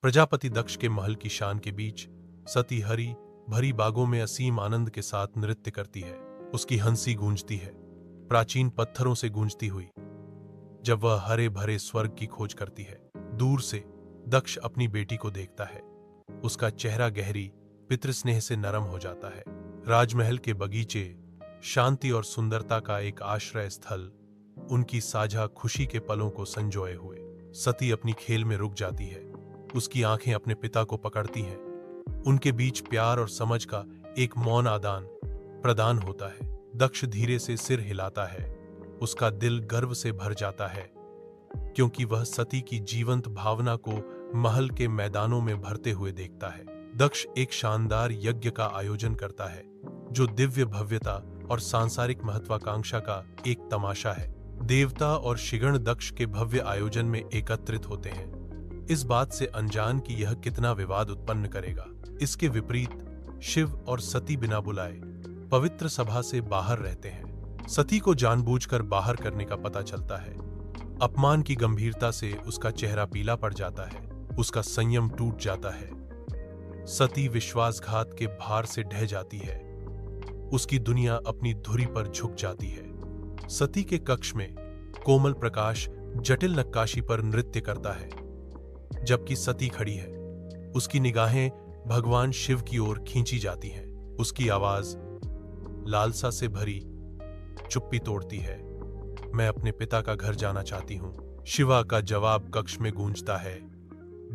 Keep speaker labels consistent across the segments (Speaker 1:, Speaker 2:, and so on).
Speaker 1: प्रजापति दक्ष के महल की शान के बीच सती हरी भरी बागों में असीम आनंद के साथ नृत्य करती है। उसकी हंसी गूंजती है, प्राचीन पत्थरों से गूंजती हुई, जब वह हरे भरे स्वर्ग की खोज करती है। दूर से दक्ष अपनी बेटी को देखता है। उसका चेहरा गहरी पितृस्नेह से नरम हो जाता है। राजमहल के बगीचे शांति और सुंदरता का एक आश्रय स्थल, उनकी साझा खुशी के पलों को संजोए हुए। सती अपनी खेल में रुक जाती है। उसकी आंखें अपने पिता को पकड़ती हैं। उनके बीच प्यार और समझ का एक मौन आदान प्रदान होता है। दक्ष धीरे से सिर हिलाता है। उसका दिल गर्व से भर जाता है, क्योंकि वह सती की जीवंत भावना को महल के मैदानों में भरते हुए देखता है। दक्ष एक शानदार यज्ञ का आयोजन करता है, जो दिव्य भव्यता और सांसारिक महत्वाकांक्षा का एक तमाशा है। देवता और शिगण दक्ष के भव्य आयोजन में एकत्रित होते हैं, इस बात से अनजान कि यह कितना विवाद उत्पन्न करेगा। इसके विपरीत शिव और सती बिना बुलाए पवित्र सभा से बाहर रहते हैं। सती को जानबूझकर बाहर करने का पता चलता है। अपमान की गंभीरता से उसका चेहरा पीला पड़ जाता है। उसका संयम टूट जाता है। सती विश्वासघात के भार से ढह जाती है। उसकी दुनिया अपनी धुरी पर झुक जाती है। सती के कक्ष में कोमल प्रकाश जटिल नक्काशी पर नृत्य करता है, जबकि सती खड़ी है। उसकी निगाहें भगवान शिव की ओर खींची जाती हैं। उसकी आवाज लालसा से भरी चुप्पी तोड़ती है। मैं अपने पिता का घर जाना चाहती हूं। शिवा का जवाब कक्ष में गूंजता है,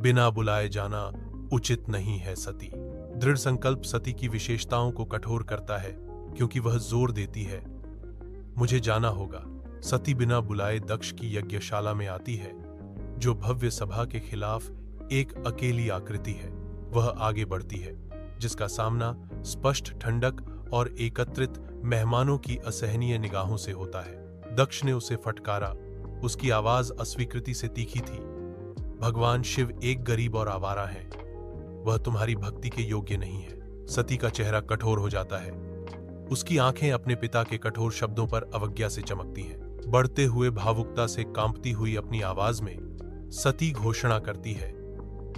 Speaker 1: बिना बुलाए जाना उचित नहीं है सती। दृढ़ संकल्प सती की विशेषताओं को कठोर करता है, क्योंकि वह जोर देती है, मुझे जाना होगा। सती बिना बुलाए दक्ष की यज्ञशाला में आती है, जो भव्य सभा के खिलाफ एक अकेली आकृति है। वह आगे बढ़ती है, जिसका सामना स्पष्ट ठंडक और एकत्रित मेहमानों की असहनीय निगाहों से होता है। दक्ष ने उसे फटकारा। उसकी आवाज अस्वीकृति से तीखी थी। भगवान शिव एक गरीब और आवारा हैं। वह तुम्हारी भक्ति के योग्य नहीं है। सती का चेहरा कठोर हो जाता है। उसकी आंखें अपने पिता के कठोर शब्दों पर अवज्ञा से चमकती हैं। बढ़ते हुए भावुकता से कांपती हुई अपनी आवाज में सती घोषणा करती है,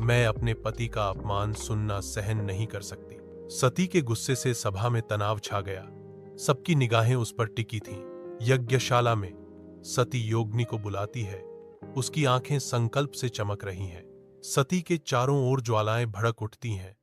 Speaker 1: मैं अपने पति का अपमान सुनना सहन नहीं कर सकती। सती के गुस्से से सभा में तनाव छा गया। सबकी निगाहें उस पर टिकी थीं। यज्ञशाला में सती योगिनी को बुलाती है। उसकी आंखें संकल्प से चमक रही हैं। सती के चारों ओर ज्वालाएं भड़क उठती हैं,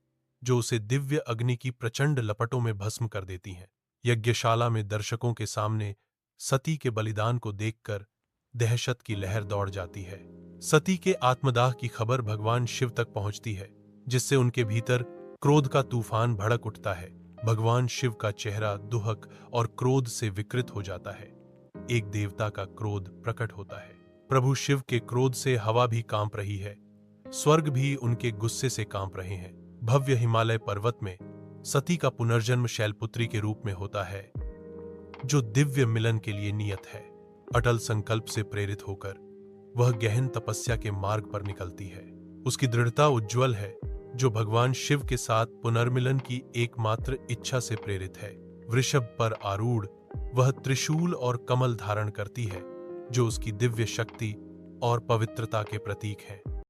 Speaker 1: जो उसे दिव्य अग्नि की प्रचंड लपटों में भस्म कर देती हैं। यज्ञशाला में दर्शकों के सामने सती के बलिदान को देखकर दहशत की लहर दौड़ जाती है। सती के आत्मदाह की खबर भगवान शिव तक पहुंचती है, जिससे उनके भीतर क्रोध का तूफान भड़क उठता है। भगवान शिव का चेहरा दुहक और क्रोध से विकृत हो जाता है। एक देवता का क्रोध प्रकट होता है। प्रभु शिव के क्रोध से हवा भी कांप रही है। स्वर्ग भी उनके गुस्से से कांप रहे हैं। भव्य हिमालय पर्वत में सती का पुनर्जन्म शैलपुत्री के रूप में होता है, जो दिव्य मिलन के लिए नियत है। अटल संकल्प से प्रेरित होकर वह गहन तपस्या के मार्ग पर निकलती है। उसकी दृढ़ता उज्ज्वल है, जो भगवान शिव के साथ पुनर्मिलन की एकमात्र इच्छा से प्रेरित है। वृषभ पर आरूढ़ वह त्रिशूल और कमल धारण करती है, जो उसकी दिव्य शक्ति और पवित्रता के प्रतीक हैं।